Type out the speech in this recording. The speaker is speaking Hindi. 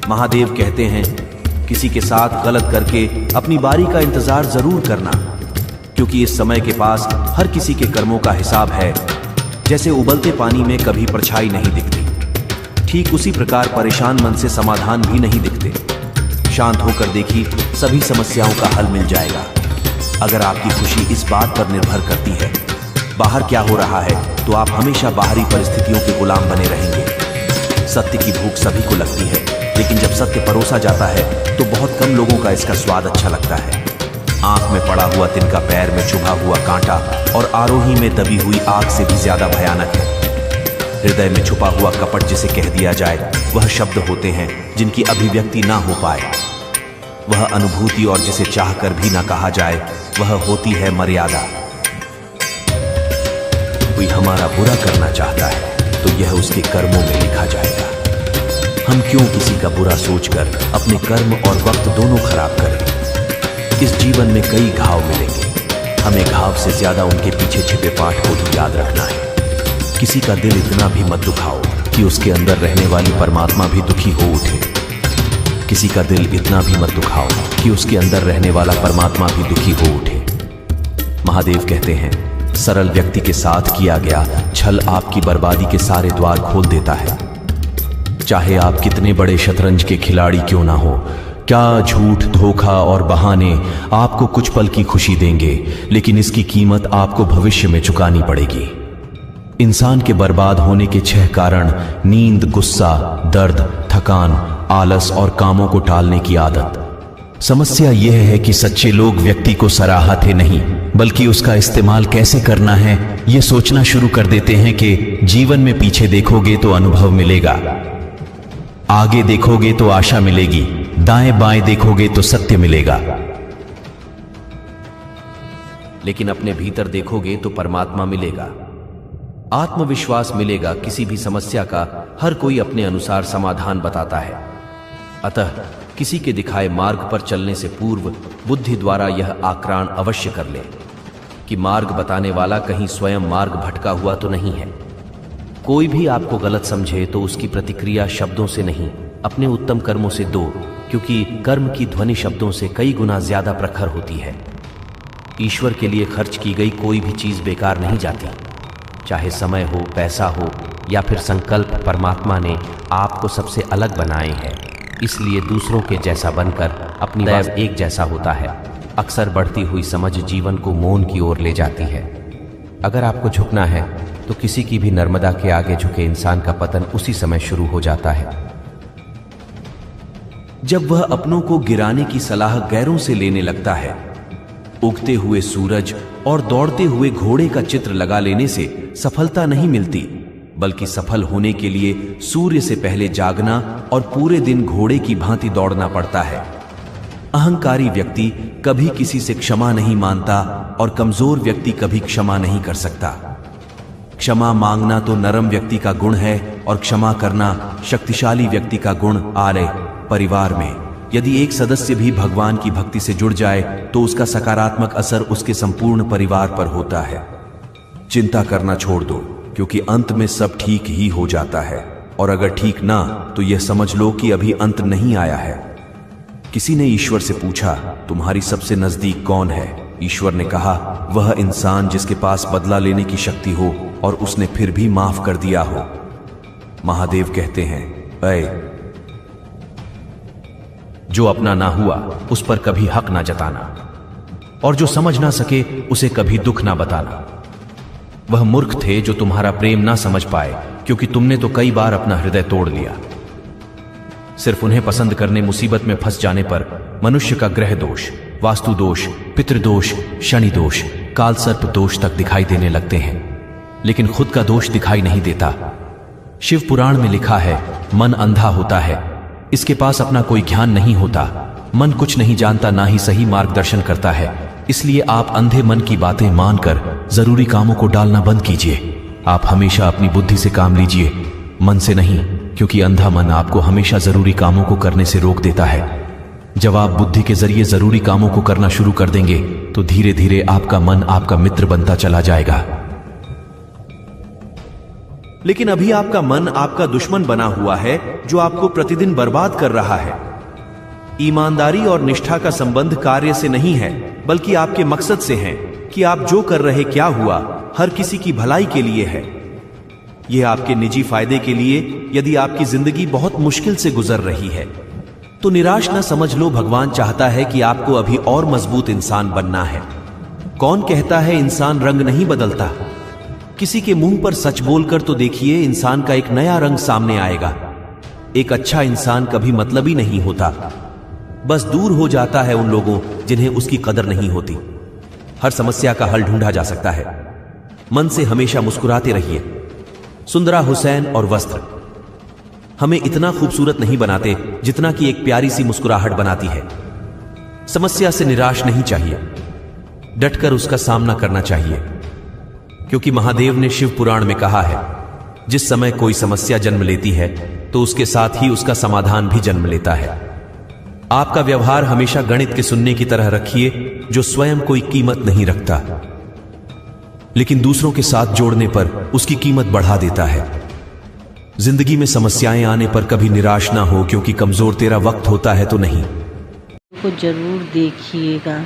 महादेव कहते हैं, किसी के साथ गलत करके अपनी बारी का इंतजार जरूर करना, क्योंकि इस समय के पास हर किसी के कर्मों का हिसाब है। जैसे उबलते पानी में कभी परछाई नहीं दिखती, ठीक उसी प्रकार परेशान मन से समाधान भी नहीं दिखते। शांत होकर देखिए, सभी समस्याओं का हल मिल जाएगा। अगर आपकी खुशी इस बात पर निर्भर करती है बाहर क्या हो रहा है, तो आप हमेशा बाहरी परिस्थितियों के गुलाम बने रहेंगे। सत्य की भूख सभी को लगती है, लेकिन जब सत्य परोसा जाता है तो बहुत कम लोगों का इसका स्वाद अच्छा लगता है। आंख में पड़ा हुआ तिनका पैर में चुभा हुआ कांटा और आरोही में दबी हुई आग से भी ज्यादा भयानक है। हृदय में छुपा हुआ कपट जिसे कह दिया जाए, वह शब्द होते हैं जिनकी अभिव्यक्ति ना हो पाए। वह अनुभूति और जिसे चाहकर भी ना कहा जाए, वह होती है मर्यादा। कोई हमारा बुरा करना चाहता है तो यह उसके कर्मों में लिखा जाएगा। हम क्यों किसी का बुरा सोचकर अपने कर्म और वक्त दोनों खराब करें। इस जीवन में कई घाव मिलेंगे, हमें घाव से ज्यादा उनके पीछे छिपे पाठ को ही याद रखना है। किसी का दिल इतना भी मत दुखाओ कि उसके अंदर रहने वाली परमात्मा भी दुखी हो उठे। किसी का दिल इतना भी मत दुखाओ कि उसके अंदर रहने वाला परमात्मा भी दुखी हो उठे। महादेव कहते हैं, सरल व्यक्ति के साथ किया गया छल आपकी बर्बादी के सारे द्वार खोल देता है। चाहे आप कितने बड़े शतरंज के खिलाड़ी क्यों ना हो, क्या झूठ, धोखा और बहाने आपको कुछ पल की खुशी देंगे, लेकिन इसकी कीमत आपको भविष्य में चुकानी पड़ेगी। इंसान के बर्बाद होने के 6 कारण: नींद, गुस्सा, दर्द, थकान, आलस और कामों को टालने की आदत। समस्या यह है कि सच्चे लोग व्यक्ति को सराहते नहीं, बल्कि उसका इस्तेमाल कैसे करना है यह सोचना शुरू कर देते हैं। कि जीवन में पीछे देखोगे तो अनुभव मिलेगा, आगे देखोगे तो आशा मिलेगी, दाएं बाएं देखोगे तो सत्य मिलेगा, लेकिन अपने भीतर देखोगे तो परमात्मा मिलेगा, आत्मविश्वास मिलेगा। किसी भी समस्या का हर कोई अपने अनुसार समाधान बताता है। अतः किसी के दिखाए मार्ग पर चलने से पूर्व बुद्धि द्वारा यह आक्राण अवश्य कर ले कि मार्ग बताने वाला कहीं स्वयं मार्ग भटका हुआ तो नहीं है। कोई भी आपको गलत समझे तो उसकी प्रतिक्रिया शब्दों से नहीं, अपने उत्तम कर्मों से दो, क्योंकि कर्म की ध्वनि शब्दों से कई गुना ज्यादा प्रखर होती है। ईश्वर के लिए खर्च की गई कोई भी चीज बेकार नहीं जाती, चाहे समय हो, पैसा हो या फिर संकल्प। परमात्मा ने आपको सबसे अलग बनाए हैं, इसलिए दूसरों के जैसा बनकर अपनी दैव एक जैसा होता है। अक्सर बढ़ती हुई समझ जीवन को मौन की ओर ले जाती है। अगर आपको झुकना है तो किसी की भी नर्मदा के आगे झुके इंसान का पतन उसी समय शुरू हो जाता है। जब वह अपनों को गिराने की सलाह गैरों से लेने लगता है। उगते हुए सूरज और दौड़ते हुए घोड़े का चित्र लगा लेने से सफलता नहीं मिलती, बल्कि सफल होने के लिए सूर्य से पहले जागना और पूरे दिन घोड़े की भांति दौड़ना पड़ता है। अहंकारी व्यक्ति कभी किसी से क्षमा नहीं मांगता और कमजोर व्यक्ति कभी क्षमा नहीं कर सकता। क्षमा मांगना तो नरम व्यक्ति का गुण है और क्षमा करना शक्तिशाली व्यक्ति का गुण। आर्य परिवार में यदि एक सदस्य भी भगवान की भक्ति से जुड़ जाए तो उसका सकारात्मक असर उसके संपूर्ण परिवार पर होता है। चिंता करना छोड़ दो, क्योंकि अंत में सब ठीक ही हो जाता है, और अगर ठीक ना तो यह समझ लो कि अभी अंत नहीं आया है। किसी ने ईश्वर से पूछा, तुम्हारी सबसे नजदीक कौन है? ईश्वर ने कहा, वह इंसान जिसके पास बदला लेने की शक्ति हो और उसने फिर भी माफ कर दिया हो। महादेव कहते हैं, ऐ जो अपना ना हुआ उस पर कभी हक ना जताना, और जो समझ ना सके उसे कभी दुख ना बताना। वह मूर्ख थे जो तुम्हारा प्रेम ना समझ पाए, क्योंकि तुमने तो कई बार अपना हृदय तोड़ लिया। सिर्फ उन्हें पसंद करने मुसीबत में फंस जाने पर मनुष्य का ग्रह दोष, वास्तु दोष, पितृदोष, शनि दोष, काल सर्प दोष तक दिखाई देने लगते हैं, लेकिन खुद का दोष दिखाई नहीं देता। शिव पुराण में लिखा है, मन अंधा होता है, इसके पास अपना कोई ज्ञान नहीं होता। मन कुछ नहीं जानता, ना ही सही मार्गदर्शन करता है। इसलिए आप अंधे मन की बातें मानकर जरूरी कामों को डालना बंद कीजिए। आप हमेशा अपनी बुद्धि से काम लीजिए, मन से नहीं, क्योंकि अंधा मन आपको हमेशा जरूरी कामों को करने से रोक देता है। जब आप बुद्धि के जरिए जरूरी कामों को करना शुरू कर देंगे तो धीरे धीरे आपका मन आपका मित्र बनता चला जाएगा। लेकिन अभी आपका मन आपका दुश्मन बना हुआ है जो आपको प्रतिदिन बर्बाद कर रहा है। ईमानदारी और निष्ठा का संबंध कार्य से नहीं है, बल्कि आपके मकसद से है कि आप जो कर रहे क्या हुआ हर किसी की भलाई के लिए है। यह आपके निजी फायदे के लिए। यदि आपकी जिंदगी बहुत मुश्किल से गुजर रही है तो निराश न समझ लो। भगवान चाहता है कि आपको अभी और मजबूत इंसान बनना है। कौन कहता है इंसान रंग नहीं बदलता? किसी के मुंह पर सच बोलकर तो देखिए, इंसान का एक नया रंग सामने आएगा। एक अच्छा इंसान कभी मतलबी नहीं होता, बस दूर हो जाता है उन लोगों जिन्हें उसकी कदर नहीं होती। हर समस्या का हल ढूंढा जा सकता है। मन से हमेशा मुस्कुराते रहिए। सुंदरा हुसैन और वस्त्र हमें इतना खूबसूरत नहीं बनाते जितना कि एक प्यारी सी मुस्कुराहट बनाती है। समस्या से निराश नहीं चाहिए, डटकर उसका सामना करना चाहिए, क्योंकि महादेव ने शिव पुराण में कहा है, जिस समय कोई समस्या जन्म लेती है तो उसके साथ ही उसका समाधान भी जन्म लेता है। आपका व्यवहार हमेशा गणित के सुनने की तरह रखिए, जो स्वयं कोई कीमत नहीं रखता, लेकिन दूसरों के साथ जोड़ने पर उसकी कीमत बढ़ा देता है। जिंदगी में समस्याएं आने पर कभी निराश ना हो, क्योंकि कमजोर तेरा वक्त होता है तो नहीं। को जरूर देखिएगा।